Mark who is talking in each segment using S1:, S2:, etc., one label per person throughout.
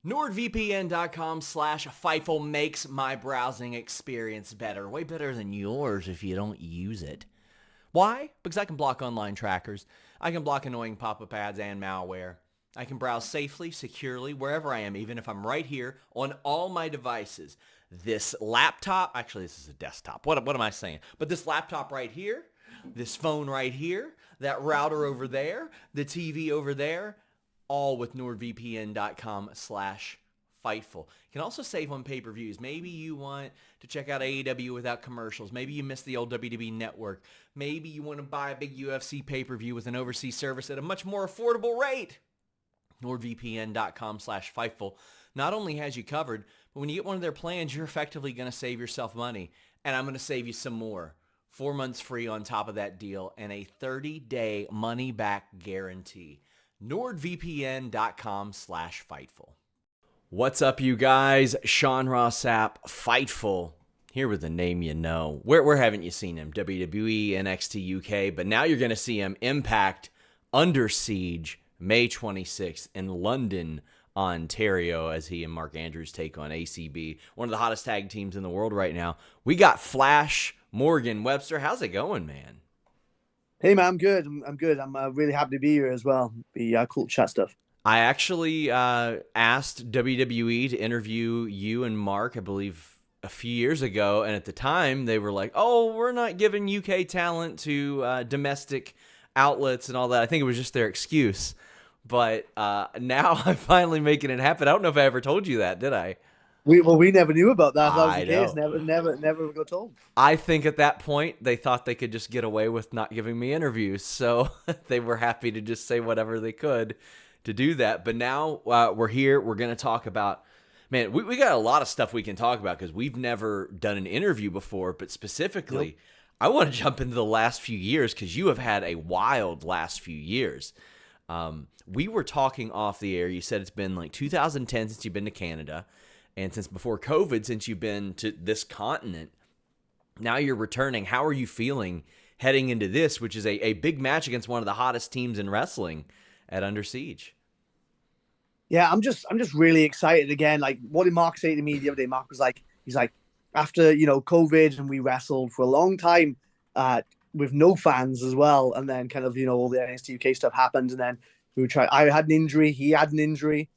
S1: NordVPN.com/Fightful makes my browsing experience better. Way better than yours if you don't use it. Why? Because I can block online trackers. I can block annoying pop-up ads and malware. I can browse safely, securely, wherever I am, even if I'm right here on all my devices. This laptop, actually this is a desktop. What am I saying? But this laptop right here, this phone right here, that router over there, the TV over there, all with NordVPN.com/Fightful. You can also save on pay-per-views. Maybe you want to check out AEW without commercials. Maybe you miss the old WWE network. Maybe you want to buy a big UFC pay-per-view with an overseas service at a much more affordable rate. NordVPN.com/Fightful not only has you covered, but when you get one of their plans, you're effectively going to save yourself money. And I'm going to save you some more. 4 months free on top of that deal and a 30-day money-back guarantee. NordVPN.com/Fightful. What's up, you guys? Shawn Sapp, Fightful, here with the name you know. Where haven't you seen him? WWE, NXT UK, but now you're going to see him Impact Under Siege May 26th in London, Ontario, as he and Mark Andrews take on ACB, one of the hottest tag teams in the world right now. We got Flash Morgan. Webster, how's it going, man?
S2: Hey, man, I'm good. I'm good. I'm really happy to be here as well. Be cool to chat stuff.
S1: I actually asked WWE to interview you and Mark, I believe, a few years ago. And at the time, they were like, oh, we're not giving UK talent to domestic outlets and all that. I think it was just their excuse. But now I'm finally making it happen. I don't know if I ever told you that, did I?
S2: We never knew about that. That was the
S1: know.
S2: case. Never got told.
S1: I think at that point they thought they could just get away with not giving me interviews, so they were happy to just say whatever they could to do that. But now we're here. We're going to talk about, man, we got a lot of stuff we can talk about because we've never done an interview before. But specifically, yep. I want to jump into the last few years because you have had a wild last few years. We were talking off the air. You said it's been like 2010 since you've been to Canada. And since before COVID, since you've been to this continent, now you're returning. How are you feeling heading into this, which is a big match against one of the hottest teams in wrestling at Under Siege?
S2: Yeah, I'm just really excited again. Like, what did Mark say to me the other day? Mark was like, he's like, after, COVID and we wrestled for a long time with no fans as well. And then kind of, all the NXT UK stuff happened. And then I had an injury. He had an injury.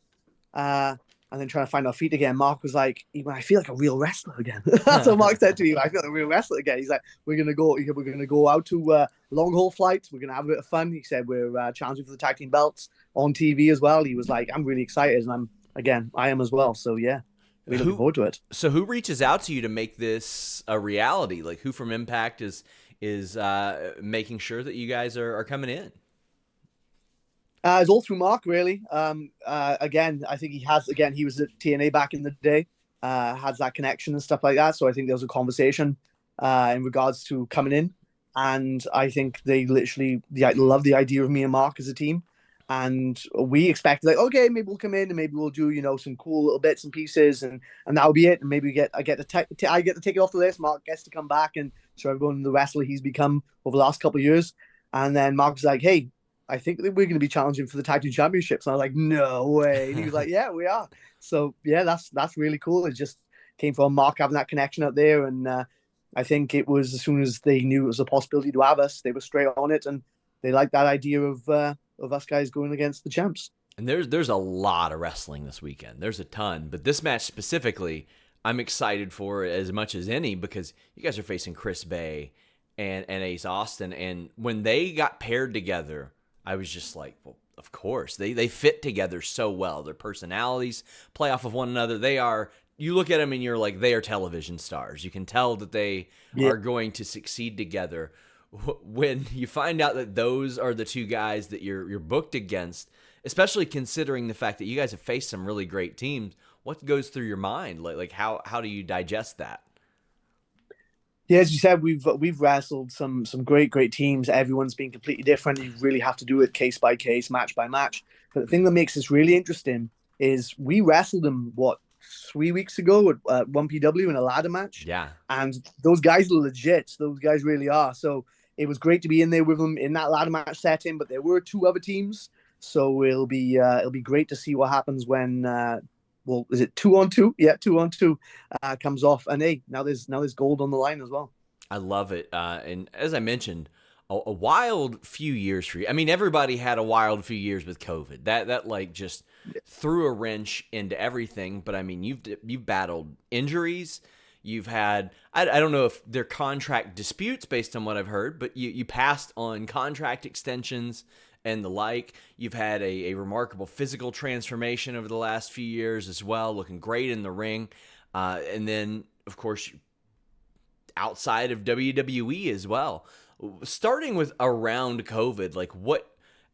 S2: And then trying to find our feet again. Mark was like, I feel like a real wrestler again. That's what Mark said to me. I feel like a real wrestler again. He's like, we're gonna go out to long haul flights. We're gonna have a bit of fun. He said we're challenging for the tag team belts on TV as well. He was like, I'm really excited, and I am as well. So yeah, we're looking forward to it.
S1: So who reaches out to you to make this a reality? Like, who from Impact is making sure that you guys are coming in?
S2: It's all through Mark, really. Again, I think he was at TNA back in the day, has that connection and stuff like that. So I think there was a conversation in regards to coming in. And I think they literally love the idea of me and Mark as a team. And we expected, like, okay, maybe we'll come in and maybe we'll do, some cool little bits and pieces and that'll be it. And maybe I get to take it off the list. Mark gets to come back and show everyone the wrestler he's become over the last couple of years. And then Mark was like, hey, I think that we're going to be challenging for the tag team championships. And I was like, no way. And he was like, yeah, we are. So yeah, that's really cool. It just came from Mark having that connection out there. And I think it was as soon as they knew it was a possibility to have us, they were straight on it. And they liked that idea of us guys going against the champs.
S1: And there's a lot of wrestling this weekend. There's a ton. But this match specifically, I'm excited for as much as any because you guys are facing Chris Bay and Ace Austin. And when they got paired together, I was just like, well, of course. They fit together so well. Their personalities play off of one another. You look at them and you're like, they are television stars. You can tell that they are going to succeed together. When you find out that those are the two guys that you're booked against, especially considering the fact that you guys have faced some really great teams, what goes through your mind? Like how do you digest that?
S2: Yeah, as you said, we've wrestled some great teams. Everyone's been completely different. You really have to do it case by case, match by match. But the thing that makes this really interesting is we wrestled them 3 weeks ago at 1PW in a ladder match.
S1: Yeah, and
S2: those guys are legit. Those guys really are. So it was great to be in there with them in that ladder match setting. But there were two other teams, so it'll be great to see what happens when well, is it 2-on-2? Yeah, 2-on-2 comes off, and hey, now there's gold on the line as well.
S1: I love it. And as I mentioned, a wild few years for you. I mean, everybody had a wild few years with COVID. That like just threw a wrench into everything. But I mean, you've battled injuries. You've had I don't know if they're contract disputes based on what I've heard, but you passed on contract extensions and the like. You've had a remarkable physical transformation over the last few years as well, looking great in the ring. And then, of course, outside of WWE as well. Starting with around COVID, like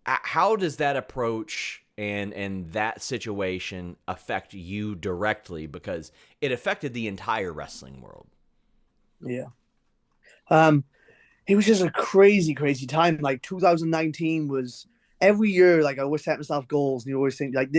S1: how does that approach and that situation affect you directly? Because it affected the entire wrestling world.
S2: Yeah. It was just a crazy, crazy time. Like 2019 was every year, like I always set myself goals, and you always think like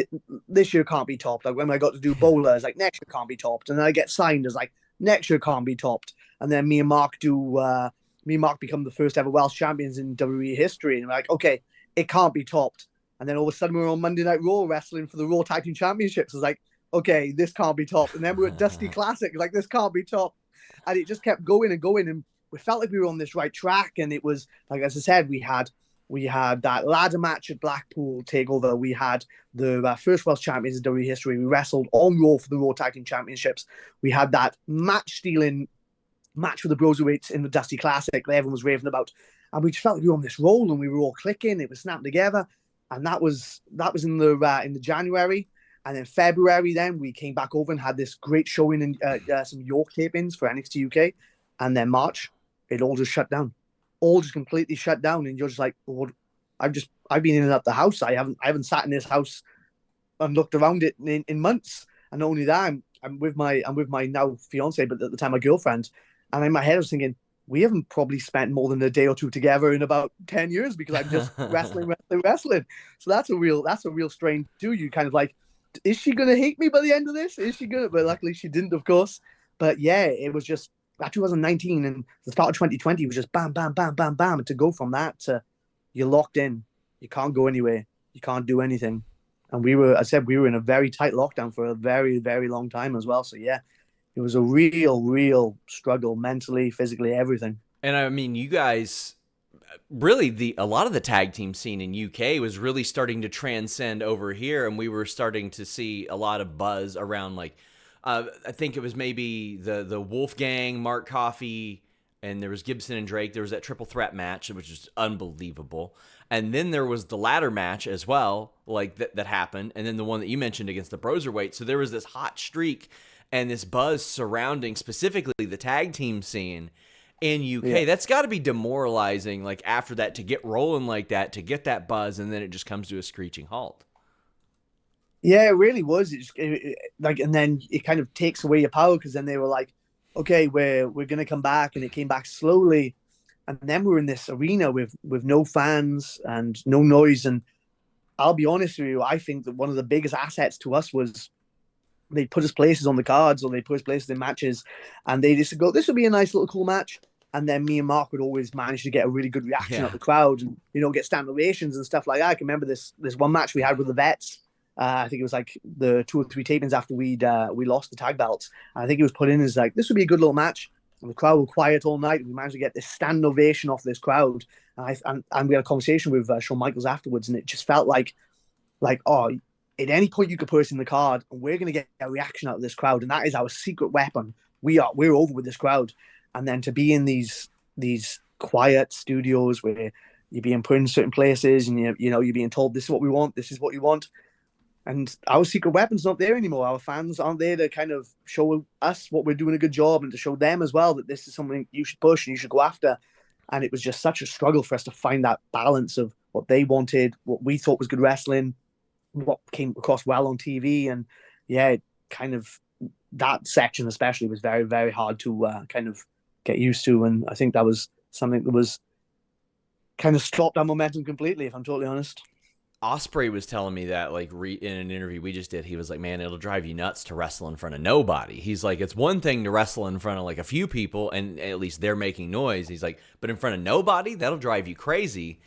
S2: this year can't be topped. Like when I got to do bowlers, like next year can't be topped, and then I get signed as like next year can't be topped, and then me and Mark become the first ever Welsh champions in WWE history, and we're like, okay, it can't be topped, and then all of a sudden we're on Monday Night Raw wrestling for the Raw Tag Team Championships. It's like, okay, this can't be topped, and then we're at Dusty Classic, like this can't be topped, and it just kept going and going, and we felt like we were on this right track, and it was like, as I said, we had that ladder match at Blackpool Takeover. We had the first Welsh champions in WWE history. We wrestled on Raw for the Raw Tag Team Championships. We had that match-stealing match for the Broserweights in the Dusty Classic that everyone was raving about. And we just felt like we were on this roll, and we were all clicking. It was snapping together. And that was in the January. And then February, then we came back over and had this great showing in some York tapings for NXT UK. And then March, it all just shut down. All just completely shut down, and you're just like, well, I've been in and out the house. I haven't sat in this house and looked around it in months. And not only that, I'm with my now fiance, but at the time my girlfriend. And in my head I was thinking, we haven't probably spent more than a day or two together in about 10 years because I'm just wrestling. So that's a real strain too. You kind of like, is she gonna hate me by the end of this? Is she gonna? But luckily she didn't, of course. But yeah, it was just. 2019 and the start of 2020 was just bam, bam, bam, bam, bam. And to go from that to you're locked in, you can't go anywhere, you can't do anything. And we were in a very tight lockdown for a very, very long time as well. So yeah, it was a real, real struggle mentally, physically, everything.
S1: And I mean, you guys really a lot of the tag team scene in UK was really starting to transcend over here, and we were starting to see a lot of buzz around like. I think it was maybe the Wolfgang, Mark Coffey, and there was Gibson and Drake. There was that triple threat match, which was unbelievable. And then there was the ladder match as well, like that happened. And then the one that you mentioned against the Broserweight. So there was this hot streak and this buzz surrounding specifically the tag team scene in UK. Yeah. That's got to be demoralizing, like after that, to get rolling like that, to get that buzz, and then it just comes to a screeching halt.
S2: Yeah, it really was. And then it kind of takes away your power because then they were like, okay, we're gonna come back, and it came back slowly, and then we're in this arena with no fans and no noise. And I'll be honest with you, I think that one of the biggest assets to us was they put us places on the cards, or they put us places in matches, and they just go, this would be a nice little cool match. And then me and Mark would always manage to get a really good reaction out of the crowd, and get standing ovations and stuff like that. I can remember this one match we had with the Vets. I think it was like the 2 or 3 tapings after we lost the tag belts. And I think it was put in as like, this would be a good little match. And the crowd were quiet all night. We managed to get this standing ovation off this crowd. And we had a conversation with Shawn Michaels afterwards, and it just felt like, oh, at any point you could put us in the card, and we're going to get a reaction out of this crowd, and that is our secret weapon. We're over with this crowd. And then to be in these quiet studios where you're being put in certain places, and you're being told this is what we want, this is what you want. And our secret weapon's not there anymore. Our fans aren't there to kind of show us what we're doing a good job, and to show them as well that this is something you should push and you should go after. And it was just such a struggle for us to find that balance of what they wanted, what we thought was good wrestling, what came across well on TV. And yeah, kind of that section especially was very, very hard to kind of get used to. And I think that was something that was kind of stopped our momentum completely, if I'm totally honest.
S1: Ospreay was telling me that, like, in an interview we just did, he was like, man, it'll drive you nuts to wrestle in front of nobody. He's like, it's one thing to wrestle in front of, like, a few people, and at least they're making noise. He's like, but in front of nobody, that'll drive you crazy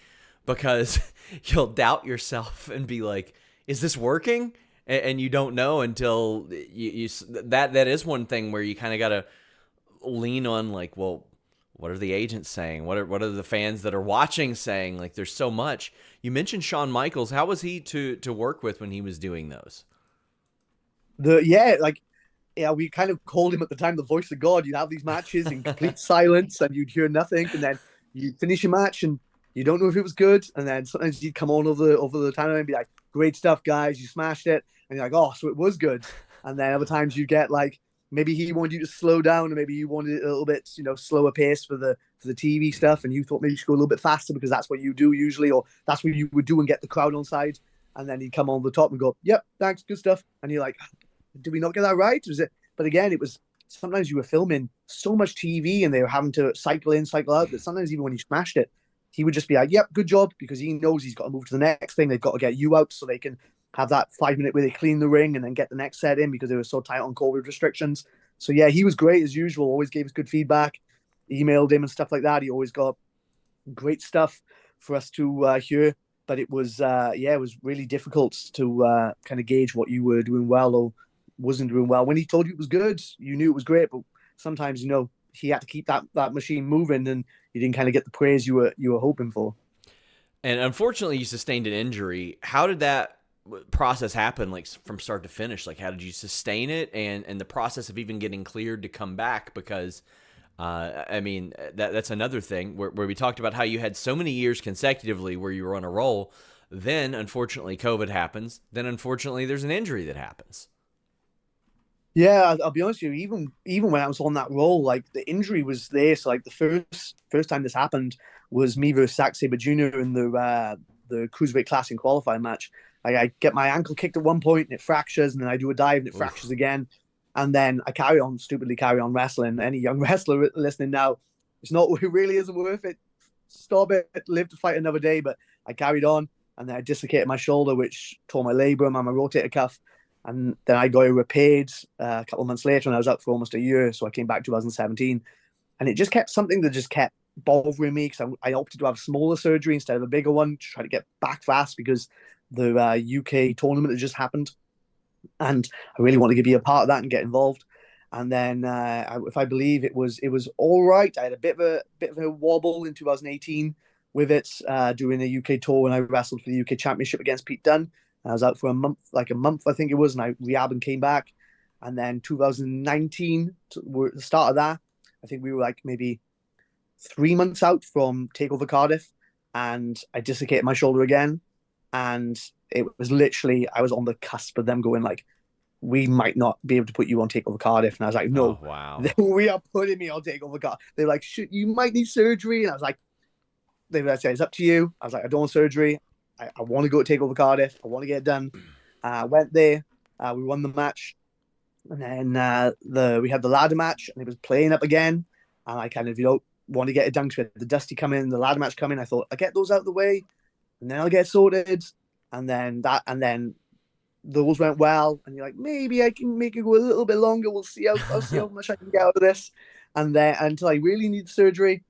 S1: because you'll doubt yourself and be like, is this working? and you don't know until you that is one thing where you kind of got to lean on, like, well, what are the agents saying? What are the fans that are watching saying? Like, there's so much. You mentioned Shawn Michaels. How was he to work with when he was doing those?
S2: We kind of called him at the time the voice of God. You'd have these matches in complete silence and you'd hear nothing, and then you'd finish your match and you don't know if it was good. And then sometimes he'd come on over the timeline and be like, "Great stuff, guys! You smashed it." And you're like, "Oh, so it was good." And then other times you get like, maybe he wanted you to slow down, and maybe you wanted it a little bit, slower pace for the TV stuff, and you thought maybe you should go a little bit faster because that's what you do usually, or that's what you would do and get the crowd on side. And then he'd come on the top and go, "Yep, thanks, good stuff." And you're like, "Did we not get that right? Was it?" But again, it was sometimes you were filming so much TV and they were having to cycle in, cycle out, that sometimes even when you smashed it, he would just be like, "Yep, good job," because he knows he's got to move to the next thing. They've got to get you out so they can have that 5 minute where they clean the ring and then get the next set in because they were so tight on COVID restrictions. So yeah, he was great as usual. Always gave us good feedback. Emailed him and stuff like that. He always got great stuff for us to hear. But it was it was really difficult to kind of gauge what you were doing well or wasn't doing well. When he told you it was good, you knew it was great. But sometimes he had to keep that machine moving, and you didn't kind of get the praise you were hoping for.
S1: And unfortunately, you sustained an injury. How did that process happen, like from start to finish? Like, how did you sustain it, and the process of even getting cleared to come back? Because I mean, that's another thing where we talked about how you had so many years consecutively where you were on a roll. Then unfortunately COVID happens. Then unfortunately there's an injury that happens.
S2: Yeah, I'll be honest with you. Even when I was on that roll, like the injury was there. So like the first time this happened was me versus Zack Sabre Jr. in the cruiserweight class in qualifying match. Like I get my ankle kicked at one point and it fractures, and then I do a dive and it fractures again, and then I stupidly carry on wrestling. Any young wrestler listening now, it really isn't worth it. Stop it, live to fight another day. But I carried on, and then I dislocated my shoulder, which tore my labrum and my rotator cuff. And then I got it repaired a couple of months later, and I was out for almost a year. So I came back 2017, and it just kept something that just kept bothering me because I opted to have a smaller surgery instead of a bigger one to try to get back fast because the UK tournament had just happened, and I really wanted to be a part of that and get involved. And then, if I believe it was all right. I had a bit of a wobble in 2018 with it during the UK tour when I wrestled for the UK Championship against Pete Dunne. I was out for a month I think it was, and I rehab and came back. And then 2019, the start of that, I think we were like maybe 3 months out from Takeover Cardiff, and I dislocated my shoulder again. And it was literally, I was on the cusp of them going like, "We might not be able to put you on Takeover Cardiff." And I was like, "No,
S1: oh, wow.
S2: We are putting me on Takeover Cardiff." They're like, "Shit, you might need surgery." And I was like, they would say, "It's up to you." I was like, "I don't want surgery. I want to go to Takeover Cardiff. I want to get it done." Went there. We won the match. And then we had the ladder match, and it was playing up again. And I kind of, want to get it done because the Dusty come in, the ladder match come in. I thought, I'll get those out of the way, and then I'll get sorted. And then those went well. And you're like, maybe I can make it go a little bit longer. I'll see how much I can get out of this. And then until I really need surgery,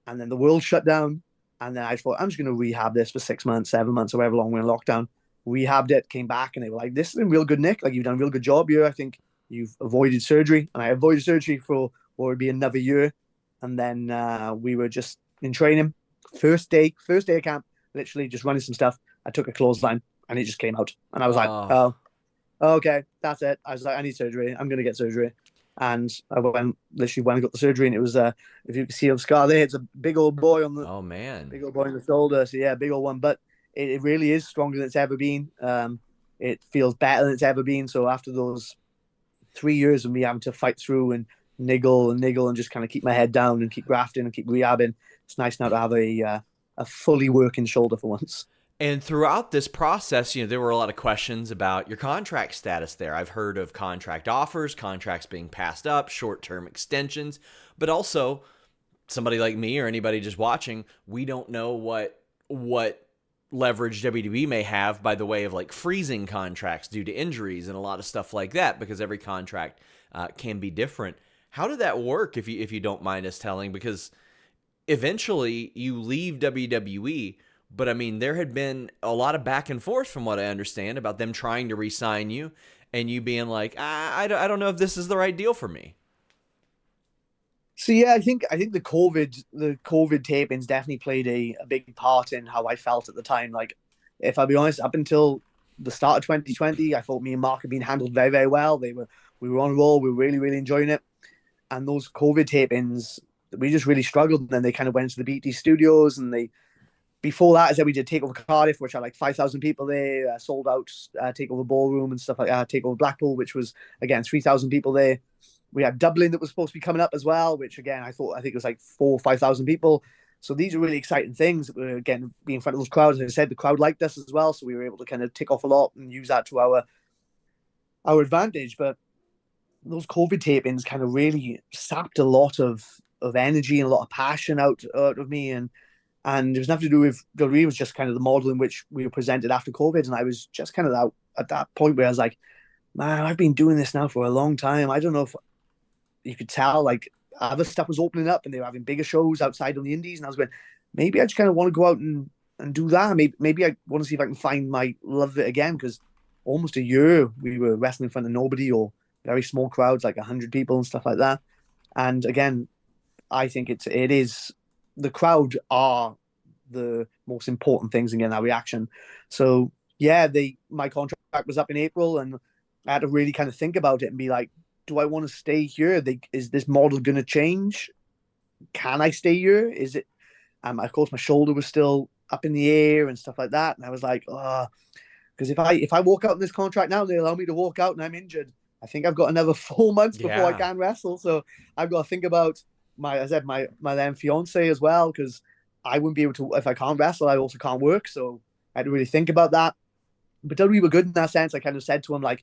S2: and then the world shut down. And then I thought, I'm just going to rehab this for 6 months, 7 months, or however long we're in lockdown. Rehabbed it, came back, and they were like, "This is a real good, Nick. Like, you've done a real good job here. I think you've avoided surgery." And I avoided surgery for what would be another year. And then we were just in training. First day of camp, literally just running some stuff. I took a clothesline, and it just came out. And I was like, "Oh, okay, that's it." I was like, "I need surgery. I'm going to get surgery." And I literally went and got the surgery, and it was if you can see the scar there, it's a big old boy on the big old boy on the shoulder. So yeah, big old one, but it really is stronger than it's ever been. It feels better than it's ever been. So after those 3 years of me having to fight through and niggle and just kind of keep my head down and keep grafting and keep rehabbing, it's nice now to have a fully working shoulder for once.
S1: And throughout this process, there were a lot of questions about your contract status there. I've heard of contract offers, contracts being passed up, short-term extensions, but also somebody like me or anybody just watching, we don't know what leverage WWE may have by the way of like freezing contracts due to injuries and a lot of stuff like that, because every contract can be different. How did that work, if you don't mind us telling? Because eventually you leave WWE. But I mean, there had been a lot of back and forth from what I understand about them trying to re-sign you and you being like, I don't know if this is the right deal for me.
S2: So yeah, I think the COVID tapings definitely played a big part in how I felt at the time. Like, if I'll be honest, up until the start of 2020, I thought me and Mark had been handled very, very well. We were on a roll, we were really, really enjoying it. And those COVID tapings, we just really struggled. And then they kind of went to the BT studios, and they before that, I said we did Takeover Cardiff, which had like 5,000 people there, sold out Takeover Ballroom and stuff like that. Takeover Blackpool, which was again 3,000 people there. We had Dublin that was supposed to be coming up as well, which again I think it was like 4,000 or 5,000 people. So these are really exciting things that we're again being in front of those crowds. As I said, the crowd liked us as well, so we were able to kind of tick off a lot and use that to our advantage. But those COVID tapings kind of really sapped a lot of energy and a lot of passion out of me, and it was nothing to do with WWE. It was just kind of the model in which we were presented after COVID, and I was just kind of at that point where I was like, man, I've been doing this now for a long time. I don't know if you could tell like other stuff was opening up and they were having bigger shows outside on the indies, and I was going, maybe I just kind of want to go out and do that. Maybe I want to see if I can find my love of it again, because almost a year we were wrestling in front of nobody or very small crowds, like 100 people and stuff like that. And again, I think it is the crowd are the most important things in getting that reaction. So yeah, my contract was up in April, and I had to really kind of think about it and be like, do I want to stay here? Is this model going to change? Can I stay here? Is it? Of course, my shoulder was still up in the air and stuff like that, and I was like, oh, because if I walk out in this contract now, they allow me to walk out and I'm injured. I think I've got another 4 months before I
S1: Yeah.
S2: can wrestle. So I've got to think about my then fiance as well, because I wouldn't be able to if I can't wrestle. I also can't work, so I had to really think about that. But WWE were good in that sense. I kind of said to him like,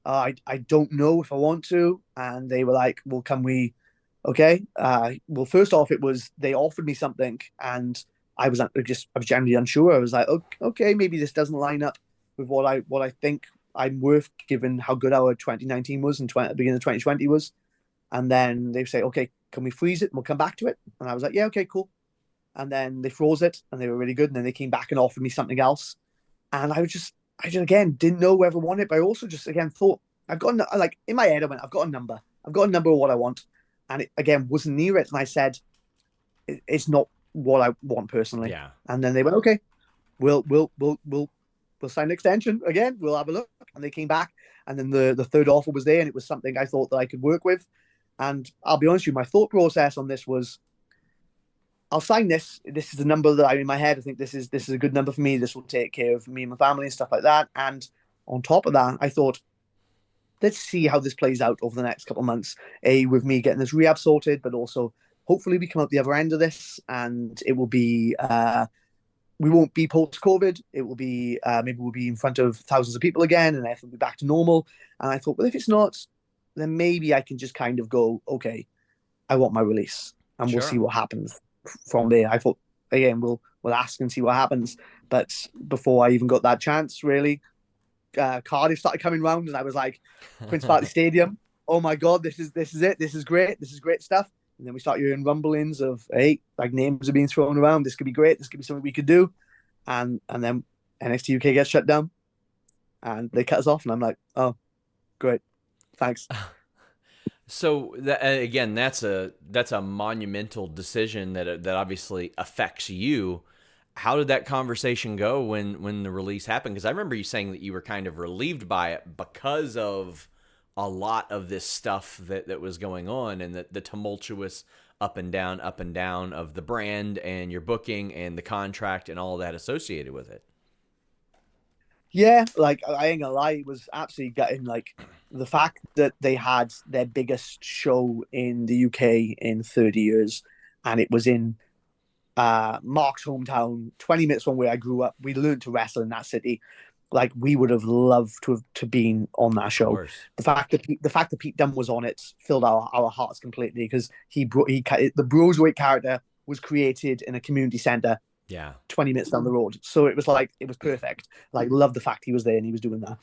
S2: I don't know if I want to, and they were like, well, can we? Okay. Well, first off, it was they offered me something, and I was generally unsure. I was like, okay, maybe this doesn't line up with what I think I'm worth, given how good our 2019 was and beginning of 2020 was. And then they say, okay, can we freeze it? And we'll come back to it. And I was like, yeah, okay, cool. And then they froze it, and they were really good. And then they came back and offered me something else, and I just again didn't know whether I wanted it. But I also just again thought like in my head I went, I've got a number of what I want, and it again wasn't near it. And I said, it's not what I want personally.
S1: Yeah.
S2: And then they went, okay, we'll sign an extension again. We'll have a look. And they came back, and then the third offer was there, and it was something I thought that I could work with. And I'll be honest with you, my thought process on this was, I'll sign this. This is the number that I'm in my head. I think this is a good number for me. This will take care of me and my family and stuff like that. And on top of that, I thought, let's see how this plays out over the next couple of months. With me getting this rehab sorted, but also hopefully we come out the other end of this, and it will be we won't be post COVID. It will be maybe we'll be in front of thousands of people again, and everything will be back to normal. And I thought, well, if it's not, then maybe I can just kind of go, okay, I want my release, and we'll see
S1: Sure.
S2: what happens from there. I thought again, we'll ask and see what happens. But before I even got that chance, really, Cardiff started coming round, and I was like, Queen's Party Stadium. Oh my God, this is it. This is great. This is great stuff. And then we start hearing rumblings of, hey, like names are being thrown around. This could be great. This could be something we could do. And then NXT UK gets shut down, and they cut us off, and I'm like, oh, great, thanks.
S1: So again, that's a monumental decision that obviously affects you. How did that conversation go when the release happened? Because I remember you saying that you were kind of relieved by it because of a lot of this stuff that was going on, and the tumultuous up and down of the brand and your booking and the contract and all that associated with it.
S2: Yeah, like I ain't gonna lie, it was absolutely gutting. Like the fact that they had their biggest show in the UK in 30 years, and it was in Mark's hometown, 20 minutes from where I grew up. We learned to wrestle in that city. Like we would have loved to have been on that
S1: Of
S2: show.
S1: course.
S2: The fact that Pete Dunne was on it filled our hearts completely, because the Brosewick character was created in a community center
S1: Yeah.
S2: 20 minutes down the road. So it was like, it was perfect. Like, love the fact he was there and he was doing that.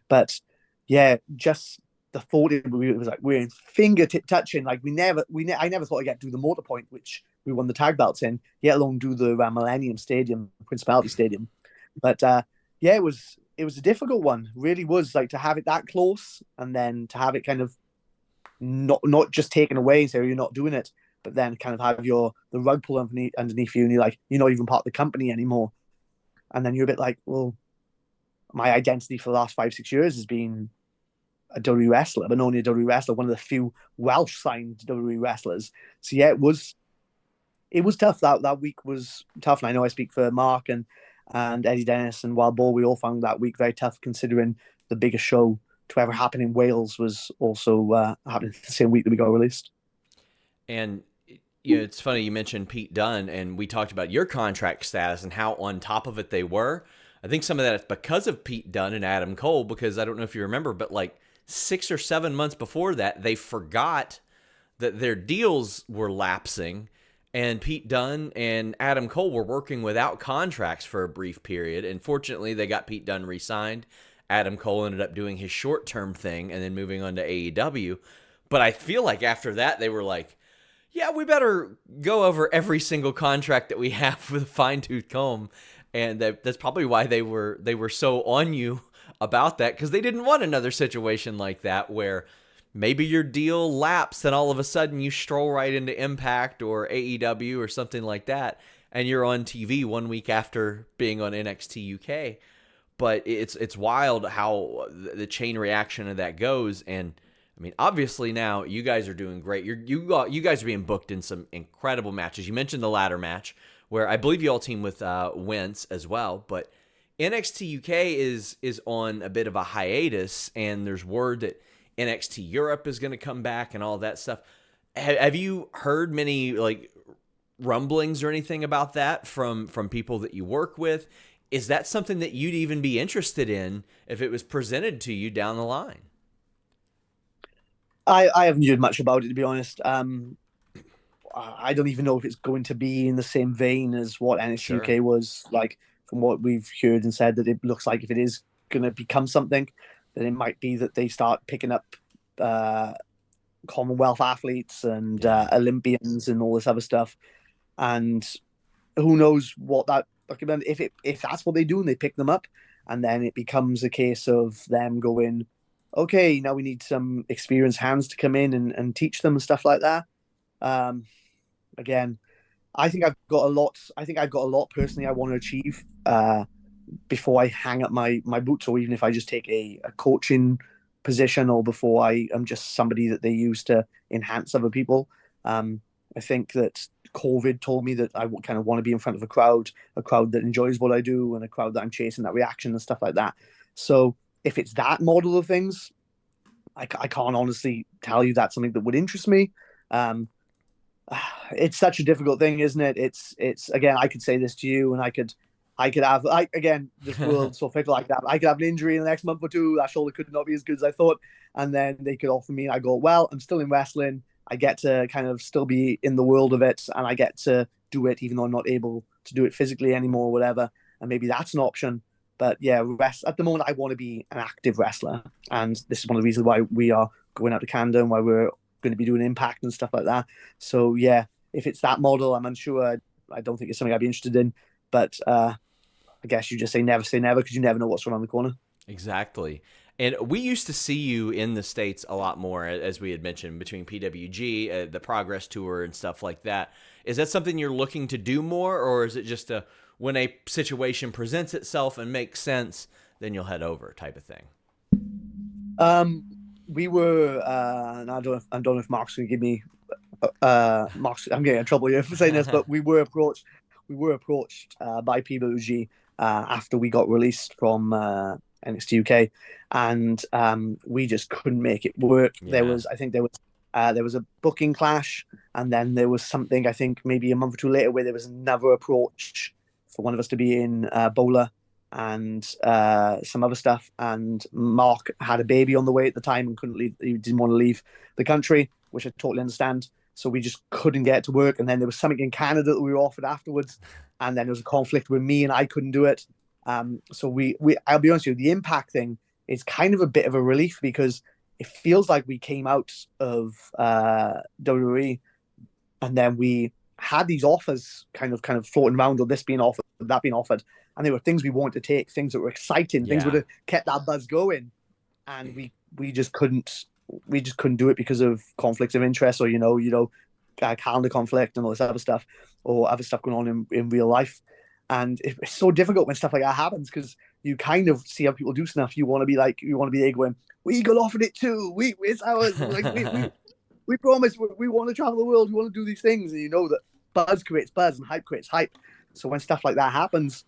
S2: But yeah, just the thought it was like we're fingertip touching. Like I never thought I'd get to the Motor Point, which we won the tag belts in, let alone do the Millennium Stadium, Principality Stadium. But yeah, it was a difficult one. Really was, like, to have it that close and then to have it kind of not just taken away and say, you're not doing it, but then kind of have the rug pull underneath you, and you're like, you're not even part of the company anymore. And then you're a bit like, well, my identity for the last 5-6 years has been a WWE wrestler, but only a WWE wrestler, one of the few Welsh signed WWE wrestlers. So yeah, it was tough. That week was tough. And I know I speak for Mark and Eddie Dennis and Wild Boar. We all found that week very tough, considering the biggest show to ever happen in Wales was also happening the same week that we got released.
S1: And it's funny you mentioned Pete Dunne, and we talked about your contract status and how on top of it they were. I think some of that is because of Pete Dunne and Adam Cole, because I don't know if you remember, but like 6 or 7 months before that, they forgot that their deals were lapsing, and Pete Dunne and Adam Cole were working without contracts for a brief period. And fortunately, they got Pete Dunne re-signed. Adam Cole ended up doing his short-term thing and then moving on to AEW. But I feel like after that, they were like, yeah, we better go over every single contract that we have with a fine-tooth comb. And that's probably why they were so on you about that, because they didn't want another situation like that where maybe your deal lapsed and all of a sudden you stroll right into Impact or AEW or something like that, and you're on TV 1 week after being on NXT UK. But it's wild how the chain reaction of that goes. And I mean, obviously now you guys are doing great. You guys are being booked in some incredible matches. You mentioned the ladder match, where I believe you all team with Wentz as well. But NXT UK is on a bit of a hiatus, and there's word that NXT Europe is going to come back and all that stuff. Have you heard many like rumblings or anything about that from people that you work with? Is that something that you'd even be interested in if it was presented to you down the line?
S2: I haven't heard much about it, to be honest. I don't even know if it's going to be in the same vein as what NXT UK was. Like, from what we've heard and said, that it looks like if it is going to become something, then it might be that they start picking up Commonwealth athletes and Olympians and all this other stuff. And who knows what that, if that's what they do and they pick them up, and then it becomes a case of them going, okay, now we need some experienced hands to come in and teach them and stuff like that. Again, I think I've got a lot personally I want to achieve before I hang up my boots, or even if I just take a coaching position, or before I am just somebody that they use to enhance other people. I think that COVID told me that I kind of want to be in front of a crowd that enjoys what I do, and a crowd that I'm chasing that reaction and stuff like that. So if it's that model of things, I can't honestly tell you that's something that would interest me. It's such a difficult thing, isn't it? It's again, I could say this to you, and I could have, again, this world's so fickle like that. I could have an injury in the next month or two. That shoulder could not be as good as I thought, and then they could offer me, and I go, well, I'm still in wrestling. I get to kind of still be in the world of it, and I get to do it even though I'm not able to do it physically anymore, or whatever. And maybe that's an option. But yeah, at the moment, I want to be an active wrestler, and this is one of the reasons why we are going out to Canada and why we're going to be doing Impact and stuff like that. So yeah, if it's that model, I'm unsure. I don't think it's something I'd be interested in. But I guess you just say never, because you never know what's around the corner.
S1: Exactly. And we used to see you in the States a lot more, as we had mentioned, between PWG, the Progress Tour, and stuff like that. Is that something you're looking to do more, or is it just when a situation presents itself and makes sense, then you'll head over type of thing?
S2: We were, and I don't know if Mark's going to give me, Mark's, I'm getting in trouble here for saying this, but we were approached by PWG after we got released from NXT UK, and we just couldn't make it work. Yeah. There was a booking clash, and then there was something, I think maybe a month or two later, where there was another approach for one of us to be in Bola and some other stuff. And Mark had a baby on the way at the time and couldn't leave. He didn't want to leave the country, which I totally understand. So we just couldn't get it to work. And then there was something in Canada that we were offered afterwards, and then there was a conflict with me, and I couldn't do it. So we I'll be honest with you, the Impact thing is kind of a bit of a relief, because it feels like we came out of WWE, and then we had these offers kind of floating around, or this being offered, that being offered, and they were things we wanted to take, things that were exciting, things would
S1: Yeah.
S2: have kept that buzz going, and we just couldn't do it because of conflicts of interest, or calendar conflict and all this other stuff, or other stuff going on in real life. And it's so difficult when stuff like that happens, because you kind of see how people do stuff. You want to be there going, we got offered it too. It's ours. We promise we want to travel the world. We want to do these things. And you know that buzz creates buzz and hype creates hype. So when stuff like that happens,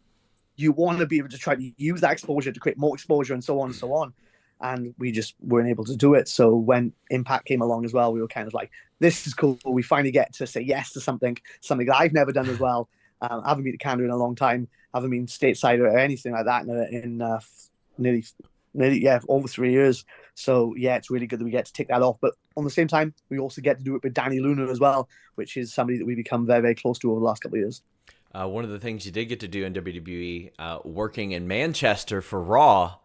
S2: you want to be able to try to use that exposure to create more exposure, and so on and so on. And we just weren't able to do it. So when Impact came along as well, we were kind of like, this is cool. We finally get to say yes to something that I've never done as well. I haven't been to Canada in a long time. I haven't been stateside or anything like that in nearly over 3 years. So yeah, it's really good that we get to tick that off. But on the same time, we also get to do it with Danny Luna as well, which is somebody that we become very, very close to over the last couple of years.
S1: One of the things you did get to do in WWE, working in Manchester for Raw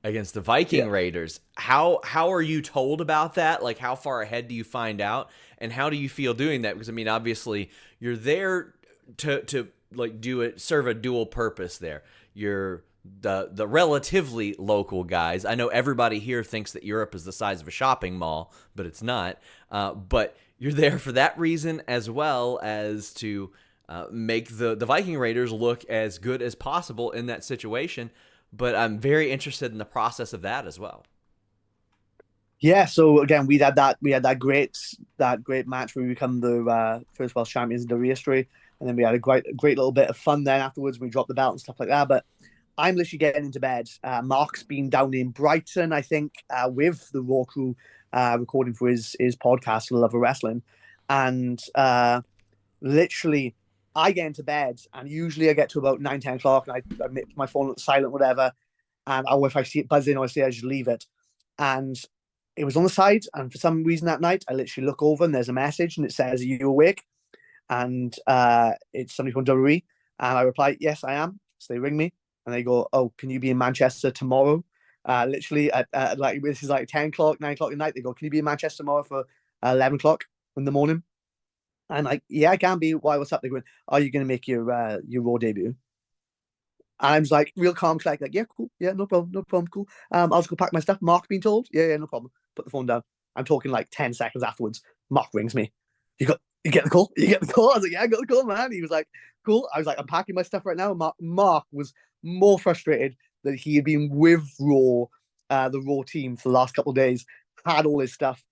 S1: against the Viking
S2: Yeah.
S1: Raiders. How are you told about that? Like, how far ahead do you find out, and how do you feel doing that? Because I mean, obviously, you're there to like serve a dual purpose there. You're the relatively local guys. I know everybody here thinks that Europe is the size of a shopping mall, but it's not. But you're there for that reason, as well as to make the Viking Raiders look as good as possible in that situation. But I'm very interested in the process of that as well.
S2: Yeah, so again, we had that great match where we become the first Welsh champions in WWE history, and then we had a great little bit of fun then afterwards. We dropped the belt and stuff like that. But I'm literally getting into bed. Mark's been down in Brighton, I think, with the Raw crew, recording for his podcast, The Love of Wrestling, and literally I get into bed, and usually I get to about 9, 10 o'clock, and I make my phone silent, whatever, and if I see it buzzing, or I see, I just leave it. And it was on the side, and for some reason that night, I literally look over, and there's a message, and it says, "Are you awake?" And it's somebody from WWE, and I reply, "Yes, I am." So they ring me, and they go, "Oh, can you be in Manchester tomorrow?" Literally at like, this is like 10 o'clock, 9 o'clock at night. They go, "Can you be in Manchester tomorrow for 11 o'clock in the morning?" And like, "Yeah, I can be. Why? What's up?" They're going, "Are you going to make your Raw debut?" And I was like, real calm, like, "Yeah, cool. Yeah, no problem. No problem. Cool. I'll just go pack my stuff." Mark being told, "Yeah, yeah, no problem." Put the phone down. I'm talking like 10 seconds afterwards. Mark rings me. You get the call? You get the call? I was like, "Yeah, I got the call, man." He was like, "Cool." I was like, "I'm packing my stuff right now." Mark was more frustrated that he had been with Raw, the Raw team, for the last couple of days, had all his stuff.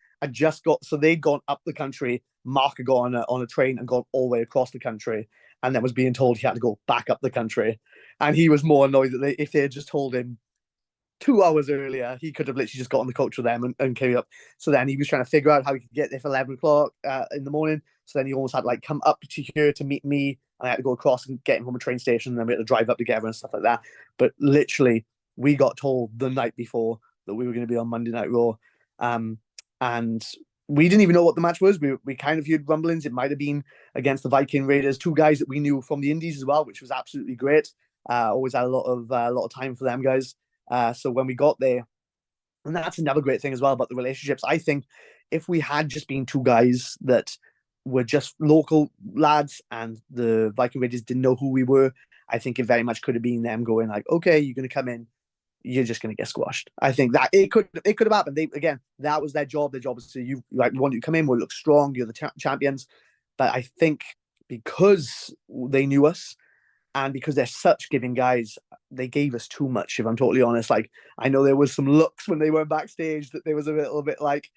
S2: So they'd gone up the country. Mark had gone on a train and gone all the way across the country, and then was being told he had to go back up the country. And he was more annoyed that if they had just told him 2 hours earlier, he could have literally just got on the coach with them and carry up. So then he was trying to figure out how he could get there for 11 o'clock in the morning. So then he almost had to like come up to here to meet me. And I had to go across and get him from a train station. And then we had to drive up together and stuff like that. But literally, we got told the night before that we were going to be on Monday Night Raw. And we didn't even know what the match was. We kind of heard rumblings. It might have been against the Viking Raiders, two guys that we knew from the Indies as well, which was absolutely great. Always had a lot of time for them guys. So when we got there, and that's another great thing as well about the relationships. I think if we had just been two guys that were just local lads, and the Viking Raiders didn't know who we were, I think it very much could have been them going like, "Okay, you're going to come in, you're just going to get squashed." I think that it could have happened. Again, that was their job. Their job was to, you like, we want you to come in, we'll look strong, you're the champions. But I think because they knew us, and because they're such giving guys, they gave us too much, if I'm totally honest. Like, I know there was some looks when they were backstage that there was a little bit like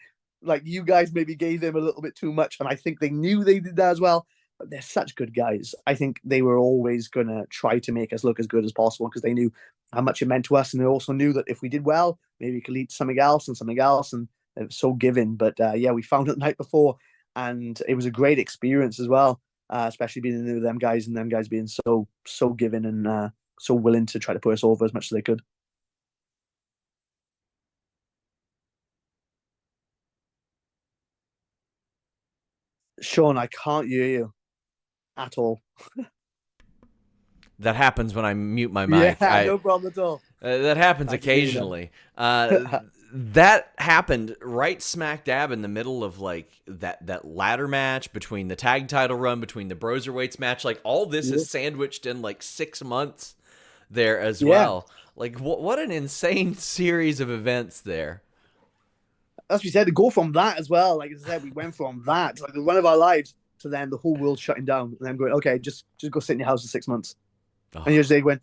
S2: you guys maybe gave them a little bit too much, and I think they knew they did that as well. But they're such good guys. I think they were always gonna try to make us look as good as possible, because they knew how much it meant to us, and they also knew that if we did well, maybe it could lead to something else and something else, and it was so giving. But yeah, we found it the night before, and it was a great experience as well, especially being with them guys, and them guys being so giving, and so willing to try to put us over as much as they could. Sean, I can't hear you at all.
S1: That happens when I mute my mic.
S2: Yeah, no problem at all.
S1: That happens
S2: I can hear you now.
S1: occasionally. that happened right smack dab in the middle of like that ladder match between the tag title run, between the Broserweights match. Like all this is sandwiched in like 6 months there as well. Like what an insane series of events there.
S2: As we said, to go from that as well, like I said, we went from that to like the run of our lives to then the whole world shutting down, and then going, okay, just go sit in your house for 6 months, and usually they went,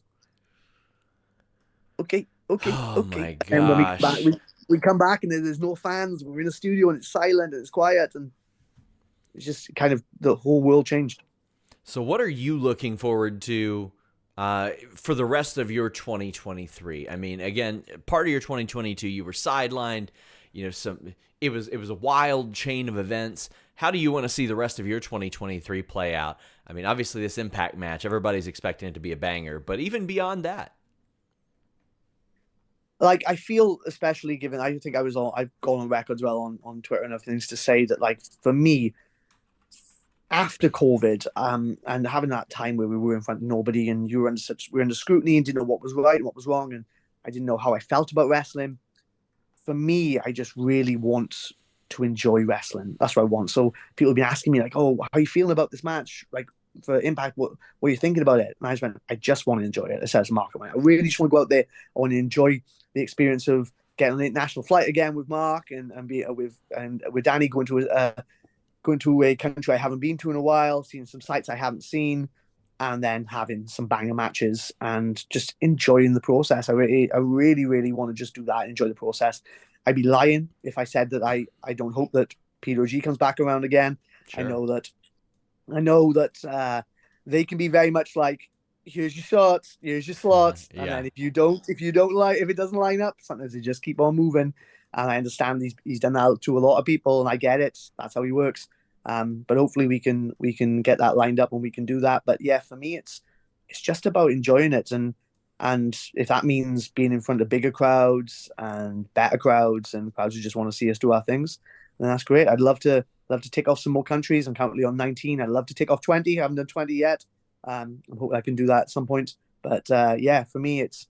S2: okay,
S1: Oh my gosh.
S2: and when we come back and there's no fans, we're in a studio and it's silent and it's quiet, and it's just kind of the whole world changed.
S1: So what are you looking forward to for the rest of your 2023? I mean, again, part of your 2022, you were sidelined. You know, it was a wild chain of events. How do you want to see the rest of your 2023 play out? I mean, obviously this Impact match, everybody's expecting it to be a banger, but even beyond that.
S2: Like, I feel, especially given, I think I've gone on record as well on Twitter and other things to say that, like, for me, after COVID, and having that time where we were in front of nobody and we were under scrutiny and didn't know what was right and what was wrong, and I didn't know how I felt about wrestling. For me, I just really want to enjoy wrestling. That's what I want. So people have been asking me, like, oh, how are you feeling about this match? Like, for Impact, what are you thinking about it? And I just want to enjoy it. It says Mark. I really just want to go out there. I want to enjoy the experience of getting on an international flight again with Mark and with Danny, going to a country I haven't been to in a while, seeing some sites I haven't seen, and then having some banger matches and just enjoying the process. I really want to just do that, enjoy the process. I'd be lying if I said that I don't hope that PWG comes back around again. Sure. I know that they can be very much like, here's your shots, here's your slots, and then if it doesn't line up, sometimes they just keep on moving. And I understand he's done that to a lot of people, and I get it. That's how he works. But hopefully we can get that lined up and we can do that. But yeah, for me, it's just about enjoying it, and if that means being in front of bigger crowds and better crowds and crowds who just want to see us do our things, then that's great. I'd love to tick off some more countries. I'm currently on 19. I'd love to tick off 20. I haven't done 20 yet. I'm hoping I can do that at some point. But yeah, for me, it's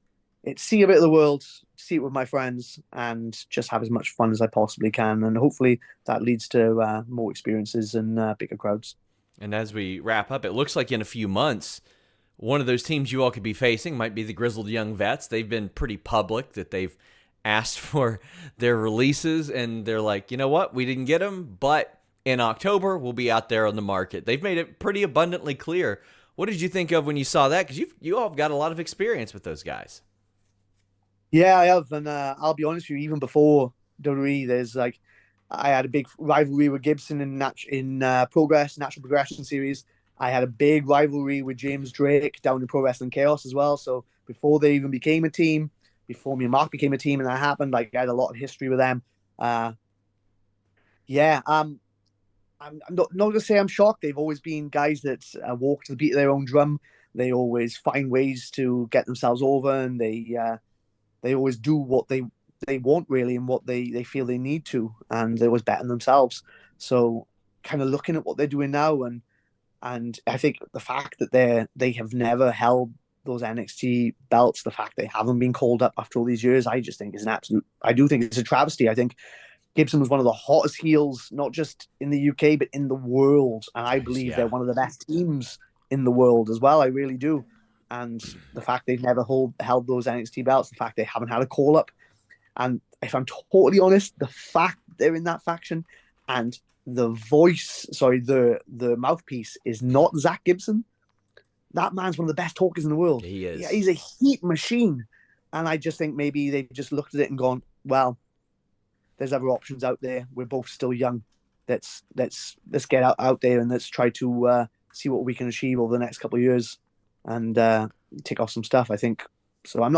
S2: see a bit of the world, see it with my friends, and just have as much fun as I possibly can. And hopefully that leads to more experiences and bigger crowds.
S1: And as we wrap up, it looks like in a few months, one of those teams you all could be facing might be the Grizzled Young Vets. They've been pretty public that they've asked for their releases, and they're like, you know what, we didn't get them, but in October, we'll be out there on the market. They've made it pretty abundantly clear. What did you think of when you saw that? Because you all have got a lot of experience with those guys.
S2: Yeah, I have, and I'll be honest with you, even before WWE, there's like, I had a big rivalry with Gibson in Progress, Natural Progression Series. I had a big rivalry with James Drake down in Pro Wrestling Chaos as well. So before they even became a team, before me and Mark became a team and that happened, like, I had a lot of history with them. I'm not going to say I'm shocked. They've always been guys that walk to the beat of their own drum. They always find ways to get themselves over, and they always do what they want, really, and what they feel they need to, and they always better themselves. So kind of looking at what they're doing now, and I think the fact that they have never held those NXT belts, the fact they haven't been called up after all these years, I just think is I do think it's a travesty. I think Gibson was one of the hottest heels, not just in the UK, but in the world. And I believe they're one of the best teams in the world as well. I really do. And the fact they've never held those NXT belts, the fact they haven't had a call up. And if I'm totally honest, the fact they're in that faction and the mouthpiece is not Zach Gibson. That man's one of the best talkers in the world.
S1: He is.
S2: Yeah, he's a heat machine. And I just think maybe they've just looked at it and gone, well, there's other options out there. We're both still young. Let's get out there and let's try to see what we can achieve over the next couple of years and tick off some stuff, I think. So I'm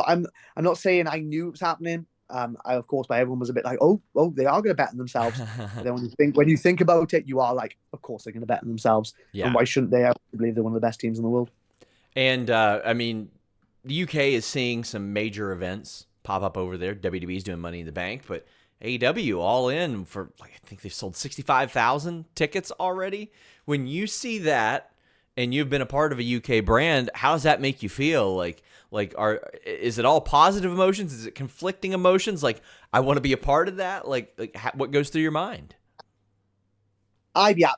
S2: not saying I knew it was happening. Of course, but everyone was a bit like, oh, they are going to bet on themselves. But then when you think about it, you are like, of course they're going to bet on themselves. Yeah. And why shouldn't they? I believe they're one of the best teams in the world.
S1: And I mean, the UK is seeing some major events pop up over there. WWE's doing Money in the Bank, but AEW all in for, like, I think they've sold 65,000 tickets already. When you see that, and you've been a part of a UK brand, how does that make you feel? Like Like, is it all positive emotions? Is it conflicting emotions? Like, I want to be a part of that. What goes through your mind?
S2: Anyone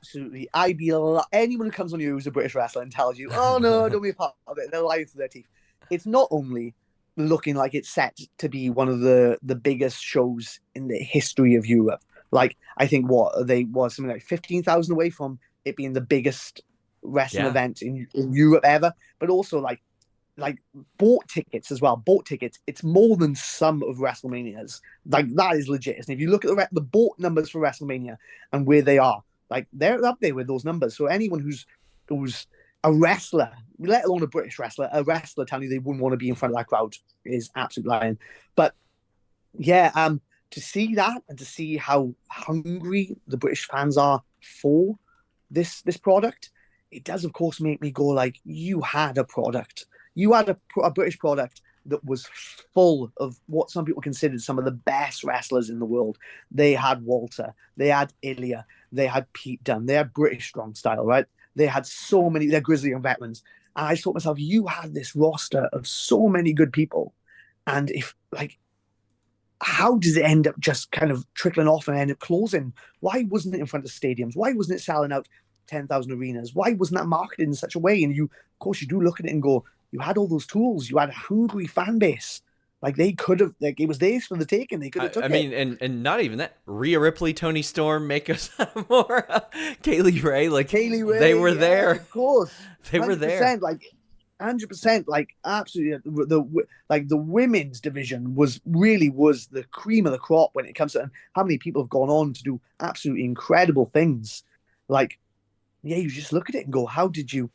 S2: who comes on you who's a British wrestler and tells you, oh no, don't be a part of it, they're lying through their teeth. It's not only looking like it's set to be one of the biggest shows in the history of Europe. Like, I think they was something like 15,000 away from it being the biggest wrestling event in Europe ever, but also like bought tickets as well. Bought tickets, it's more than some of WrestleManias. Like, that is legit. And if you look at the bought numbers for WrestleMania and where they are, like, they're up there with those numbers. So anyone who's a wrestler, let alone a British wrestler, a wrestler telling you they wouldn't want to be in front of that crowd is absolute lying. But yeah, to see that and to see how hungry the British fans are for this product, it does of course make me go like, you had a product. You had a British product that was full of what some people considered some of the best wrestlers in the world. They had Walter, they had Ilya, they had Pete Dunne, they had British Strong Style, right? They had so many, they're Grizzly and veterans. And I thought to myself, you had this roster of so many good people. And if, like, how does it end up just kind of trickling off and end up closing? Why wasn't it in front of stadiums? Why wasn't it selling out 10,000 arenas? Why wasn't that marketed in such a way? And you, of course, you do look at it and go, you had all those tools. You had a hungry fan base. Like, they could have, like, it was theirs for the taking. They could have took it.
S1: I mean, and not even that. Rhea Ripley, Tony Storm, Mako Satomura, Kaylee Ray, they were there.
S2: Of course,
S1: they were there.
S2: Like 100%, like absolutely. The women's division was the cream of the crop when it comes to how many people have gone on to do absolutely incredible things. Like, yeah, you just look at it and go, how did you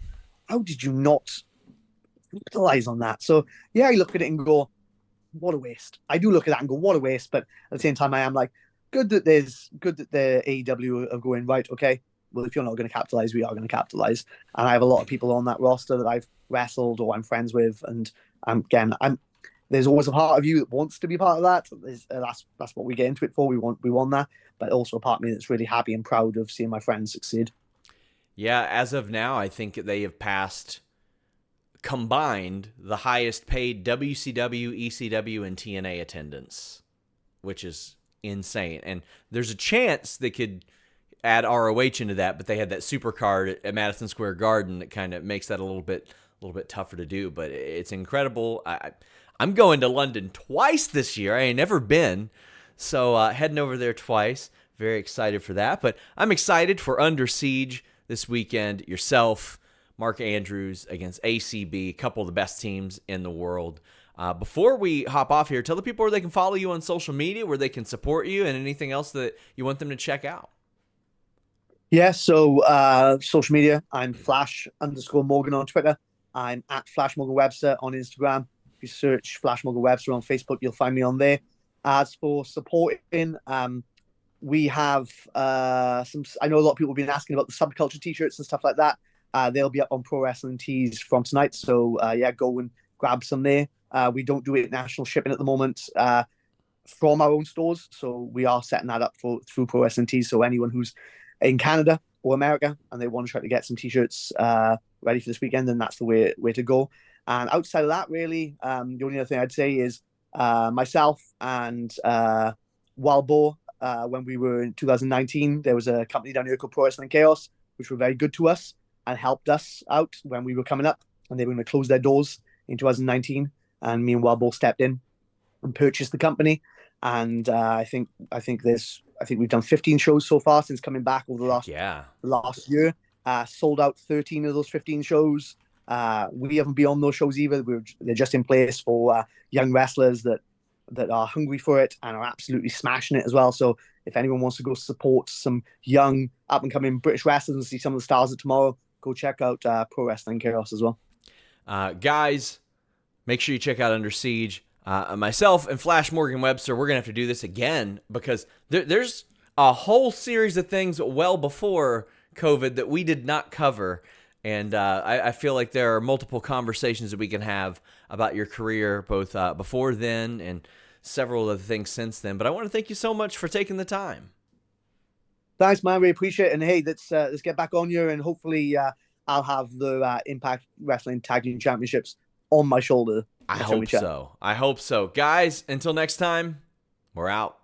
S2: not capitalize on that? So yeah, I look at it and go, what a waste. I do look at that and go, what a waste. But at the same time, I am like, good that the AEW are going, right, okay, well, if you're not going to capitalize, we are going to capitalize. And I have a lot of people on that roster that I've wrestled or I'm friends with. And there's always a part of you that wants to be part of that. That's what we get into it for. We want that. But also a part of me that's really happy and proud of seeing my friends succeed.
S1: Yeah, as of now, I think they have passed combined the highest paid WCW, ECW, and TNA attendance, which is insane. And there's a chance they could add ROH into that, but they had that super card at Madison Square Garden that kind of makes that a little bit tougher to do. But it's incredible. I'm going to London twice this year. I ain't never been, so heading over there twice. Very excited for that. But I'm excited for Under Siege this weekend. Yourself, Mark Andrews against ACB, a couple of the best teams in the world. Before we hop off here, tell the people where they can follow you on social media, where they can support you, and anything else that you want them to check out.
S2: Yeah, so social media, I'm Flash_Morgan on Twitter. I'm at Flash Morgan Webster on Instagram. If you search Flash Morgan Webster on Facebook, you'll find me on there. As for supporting, we have I know a lot of people have been asking about the subculture t-shirts and stuff like that. They'll be up on Pro Wrestling Tees from tonight. So yeah, go and grab some there. We don't do international shipping at the moment from our own stores. So we are setting that up through Pro Wrestling Tees. So anyone who's in Canada or America and they want to try to get some t-shirts ready for this weekend, then that's the way to go. And outside of that, really, the only other thing I'd say is myself and Walbo, when we were in 2019, there was a company down here called Pro Wrestling Chaos, which were very good to us and helped us out when we were coming up, and they were going to close their doors in 2019. And me and Walbo stepped in and purchased the company. And I think we've done 15 shows so far since coming back over the last year. Sold out 13 of those 15 shows. We haven't been on those shows either. They're just in place for young wrestlers that are hungry for it and are absolutely smashing it as well. So if anyone wants to go support some young up and coming British wrestlers and see some of the stars of tomorrow, go check out Pro Wrestling Chaos as well.
S1: Guys, make sure you check out Under Siege. Myself and Flash Morgan Webster, we're going to have to do this again because there's a whole series of things well before COVID that we did not cover. And I feel like there are multiple conversations that we can have about your career, both before then and several of the things since then. But I want to thank you so much for taking the time.
S2: Thanks, man. We appreciate it. And hey, let's get back on you, and hopefully I'll have the Impact Wrestling Tag Team Championships on my shoulder
S1: I
S2: Next time we
S1: hope
S2: chat.
S1: so. I hope so. Guys, until next time, we're out.